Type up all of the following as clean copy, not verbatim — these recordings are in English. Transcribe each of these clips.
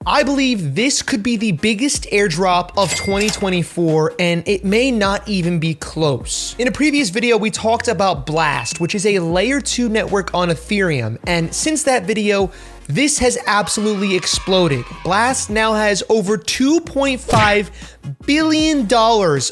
I believe this could be the biggest airdrop of 2024, and it may not even be close. In a previous video, we talked about Blast, which is a layer 2 network on Ethereum, and since that video, this has absolutely exploded. Blast now has over $2.5 billion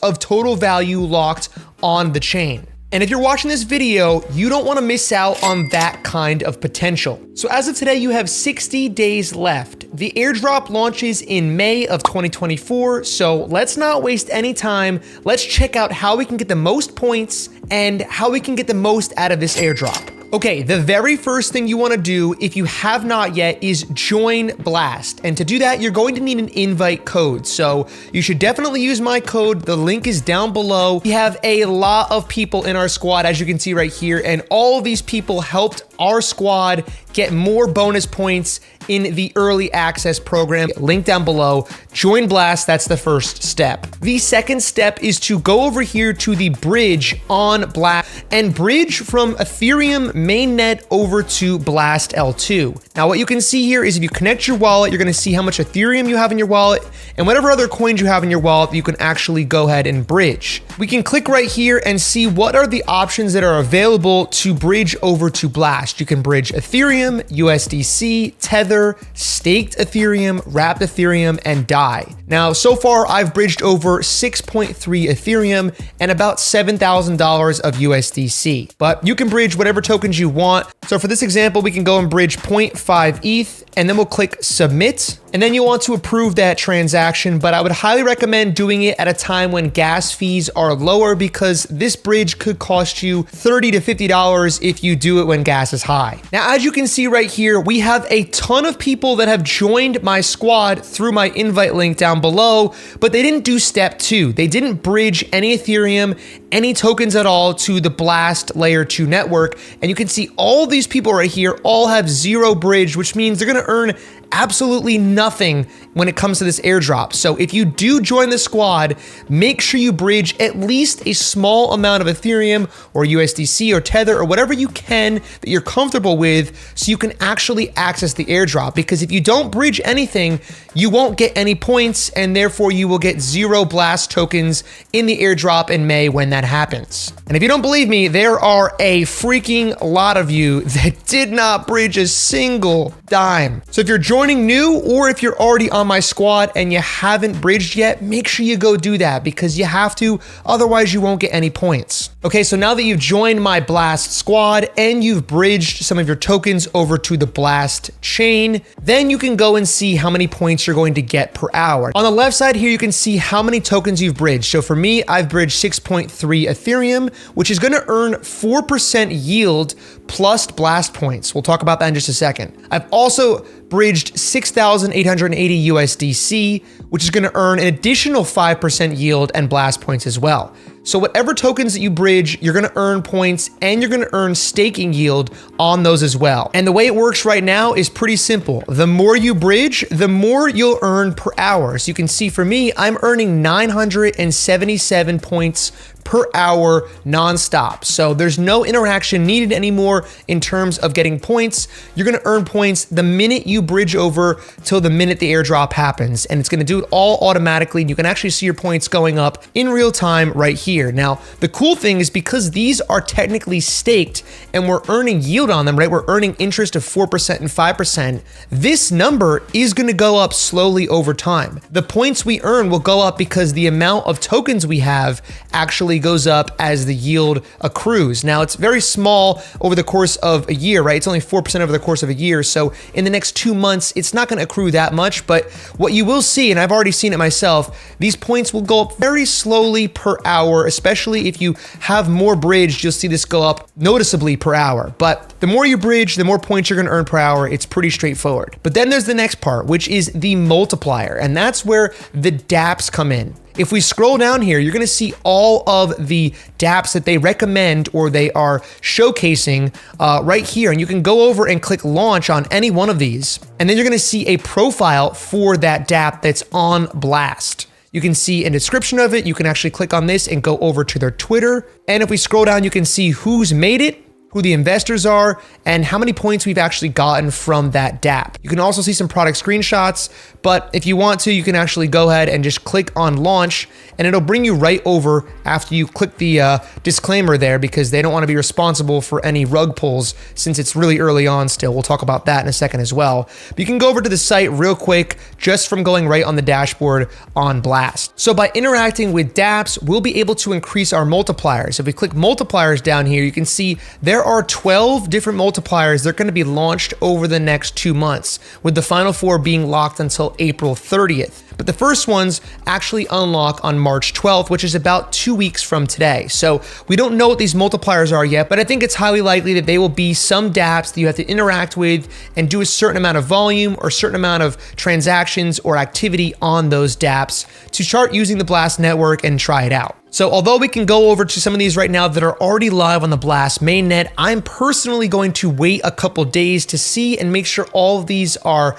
of total value locked on the chain. And if you're watching this video, you don't want to miss out on that kind of potential. So as of today, you have 60 days left. The airdrop launches in May of 2024, so let's not waste any time. Let's check out how we can get the most points and how we can get the most out of this airdrop. Okay, the very first thing you want to do, if you have not yet, is join Blast. And to do that, you're going to need an invite code. So you should definitely use my code. The link is down below. We have a lot of people in our squad, as you can see right here, and all of these people helped our squad get more bonus points in the early access program. Link down below. Join Blast, that's the first step. The second step is to go over here to the bridge on Blast and bridge from Ethereum mainnet over to Blast L2. Now what you can see here is if you connect your wallet, you're gonna see how much Ethereum you have in your wallet and whatever other coins you have in your wallet, you can actually go ahead and bridge. We can click right here and see what are the options that are available to bridge over to Blast. You can bridge Ethereum, USDC, Tether, staked Ethereum, wrapped Ethereum, and DAI. Now, so far, I've bridged over 6.3 Ethereum and about $7,000 of USDC. But you can bridge whatever tokens you want. So for this example, we can go and bridge 0.5 ETH, and then we'll click Submit. And then you want to approve that transaction, but I would highly recommend doing it at a time when gas fees are lower because this bridge could cost you $30 to $50 if you do it when gas is high. Now, as you can see right here, we have a ton of people that have joined my squad through my invite link down below, but they didn't do step 2. They didn't bridge any Ethereum, any tokens at all to the Blast layer 2 network. And you can see all these people right here all have 0 bridge, which means they're gonna earn absolutely nothing when it comes to this airdrop. So if you do join the squad, make sure you bridge at least a small amount of Ethereum or USDC or Tether or whatever you can that you're comfortable with so you can actually access the airdrop. Because if you don't bridge anything, you won't get any points and therefore you will get 0 Blast tokens in the airdrop in May when that happens. And if you don't believe me, there are a freaking lot of you that did not bridge a single dime. So if you're joining new or if you're already on my squad and you haven't bridged yet, make sure you go do that because you have to, otherwise you won't get any points. Okay, so now that you've joined my Blast squad and you've bridged some of your tokens over to the Blast chain, then you can go and see how many points you're going to get per hour. On the left side here, you can see how many tokens you've bridged. So for me, I've bridged 6.3 Ethereum, which is going to earn 4% yield plus Blast points. We'll talk about that in just a second. I've also bridged 6,880 USDC, which is going to earn an additional 5% yield and Blast points as well. So whatever tokens that you bridge, you're going to earn points and you're going to earn staking yield on those as well. And the way it works right now is pretty simple. The more you bridge, the more you'll earn per hour. So you can see for me, I'm earning 977 points per hour nonstop. So there's no interaction needed anymore in terms of getting points. You're going to earn points the minute you bridge over till the minute the airdrop happens. And it's going to do it all automatically. You can actually see your points going up in real time right here. Now, the cool thing is because these are technically staked and we're earning yield on them, right? We're earning interest of 4% and 5%. This number is going to go up slowly over time. The points we earn will go up because the amount of tokens we have actually goes up as the yield accrues. Now, it's very small over the course of a year, right? It's only 4% over the course of a year. So in the next 2 months, it's not going to accrue that much. But what you will see, and I've already seen it myself, these points will go up very slowly per hour, especially if you have more bridged, you'll see this go up noticeably per hour. But the more you bridge, the more points you're going to earn per hour. It's pretty straightforward. But then there's the next part, which is the multiplier. And that's where the dApps come in. If we scroll down here, you're going to see all of the dApps that they recommend or they are showcasing right here. And you can go over and click launch on any one of these. And then you're going to see a profile for that dApp that's on Blast. You can see a description of it. You can actually click on this and go over to their Twitter. And if we scroll down, you can see who's made it who the investors are, and how many points we've actually gotten from that DApp. You can also see some product screenshots, but if you want to, you can actually go ahead and just click on launch, and it'll bring you right over after you click the disclaimer there, because they don't want to be responsible for any rug pulls since it's really early on still. We'll talk about that in a second as well. But you can go over to the site real quick just from going right on the dashboard on Blast. So by interacting with dApps, we'll be able to increase our multipliers. If we click multipliers down here, you can see there are 12 different multipliers that are going to be launched over the next 2 months, with the final 4 being locked until April 30th. But the first ones actually unlock on March 12th, which is about 2 weeks from today. So we don't know what these multipliers are yet, but I think it's highly likely that they will be some dApps that you have to interact with and do a certain amount of volume or a certain amount of transactions or activity on those dApps to start using the Blast network and try it out. So although we can go over to some of these right now that are already live on the Blast mainnet, I'm personally going to wait a couple days to see and make sure all of these are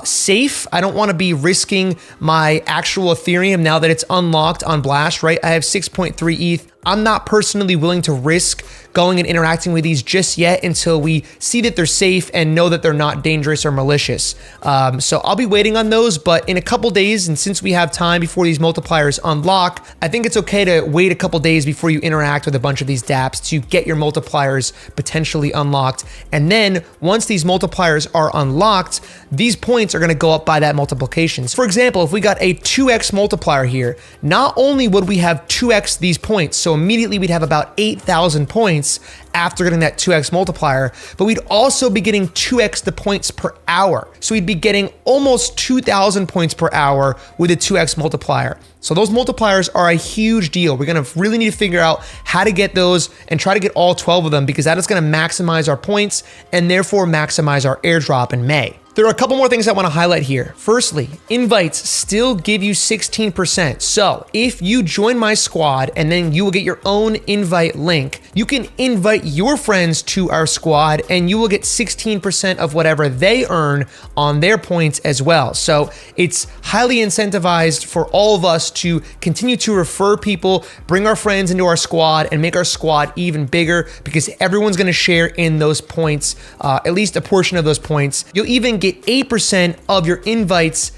safe. I don't want to be risking my actual Ethereum now that it's unlocked on Blast, right? I have 6.3 ETH. I'm not personally willing to risk going and interacting with these just yet until we see that they're safe and know that they're not dangerous or malicious. So I'll be waiting on those, but in a couple days, and since we have time before these multipliers unlock, I think it's okay to wait a couple days before you interact with a bunch of these dApps to get your multipliers potentially unlocked. And then once these multipliers are unlocked, these points are going to go up by that multiplication. So for example, if we got a 2x multiplier here, not only would we have 2x these points, so immediately we'd have about 8,000 points after getting that 2x multiplier, but we'd also be getting 2x the points per hour. So we'd be getting almost 2,000 points per hour with a 2x multiplier. So those multipliers are a huge deal. We're gonna really need to figure out how to get those and try to get all 12 of them, because that is gonna maximize our points and therefore maximize our airdrop in May. There are a couple more things I want to highlight here. Firstly, invites still give you 16%. So if you join my squad and then you will get your own invite link, you can invite your friends to our squad and you will get 16% of whatever they earn on their points as well. So it's highly incentivized for all of us to continue to refer people, bring our friends into our squad, and make our squad even bigger, because everyone's going to share in those points, at least a portion of those points. You'll even get 8% of your invites.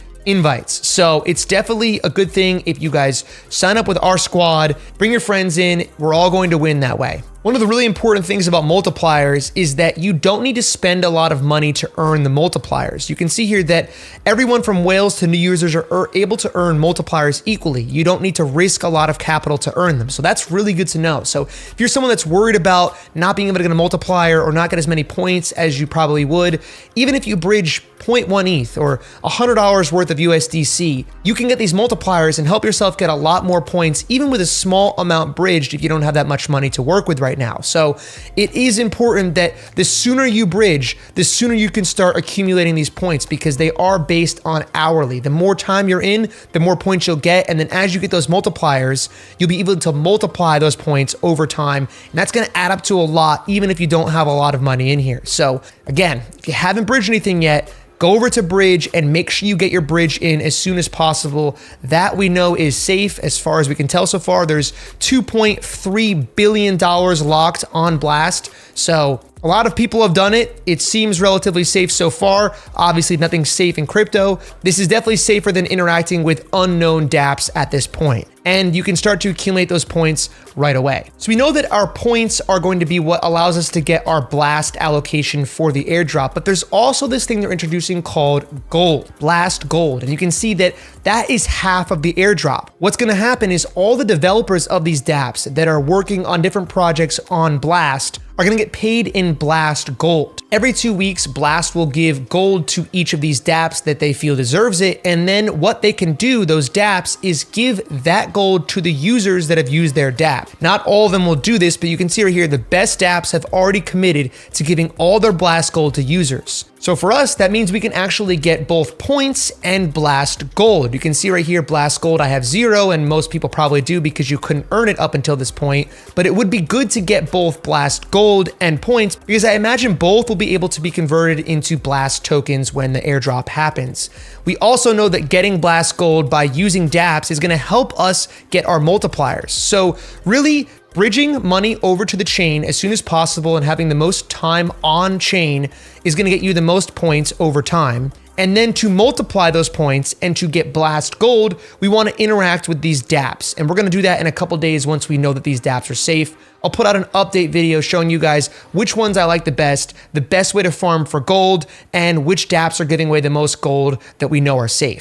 So it's definitely a good thing if you guys sign up with our squad, bring your friends in, we're all going to win that way. One of the really important things about multipliers is that you don't need to spend a lot of money to earn the multipliers. You can see here that everyone from whales to new users are able to earn multipliers equally. You don't need to risk a lot of capital to earn them. So that's really good to know. So if you're someone that's worried about not being able to get a multiplier or not get as many points as you probably would, even if you bridge 0.1 ETH or $100 worth of USDC, you can get these multipliers and help yourself get a lot more points, even with a small amount bridged if you don't have that much money to work with right now. So it is important that the sooner you bridge, the sooner you can start accumulating these points, because they are based on hourly. The more time you're in, the more points you'll get. And then as you get those multipliers, you'll be able to multiply those points over time. And that's going to add up to a lot, even if you don't have a lot of money in here. So again, if you haven't bridged anything yet, go over to Bridge and make sure you get your bridge in as soon as possible. That we know is safe as far as we can tell so far. There's $2.3 billion locked on Blast. So a lot of people have done it. It seems relatively safe so far. Obviously, nothing's safe in crypto. This is definitely safer than interacting with unknown dApps at this point. And you can start to accumulate those points right away. So we know that our points are going to be what allows us to get our Blast allocation for the airdrop, but there's also this thing they're introducing called Gold, Blast Gold. And you can see that that is half of the airdrop. What's gonna happen is all the developers of these dApps that are working on different projects on Blast are gonna get paid in Blast Gold. Every 2 weeks, Blast will give gold to each of these dApps that they feel deserves it, and then what they can do, those dApps, is give that gold to the users that have used their dApp. Not all of them will do this, but you can see right here, the best dApps have already committed to giving all their Blast Gold to users. So for us, that means we can actually get both points and Blast Gold. You can see right here, Blast Gold, I have 0, and most people probably do because you couldn't earn it up until this point, but it would be good to get both Blast Gold and points, because I imagine both will be able to be converted into Blast tokens when the airdrop happens. We also know that getting Blast Gold by using dApps is gonna help us get our multipliers. So really, Bridging money over to the chain as soon as possible and having the most time on chain is going to get you the most points over time. And then to multiply those points and to get Blast Gold, we want to interact with these dApps. And we're going to do that in a couple days once we know that these dApps are safe. I'll put out an update video showing you guys which ones I like the best way to farm for gold, and which dApps are giving away the most gold that we know are safe.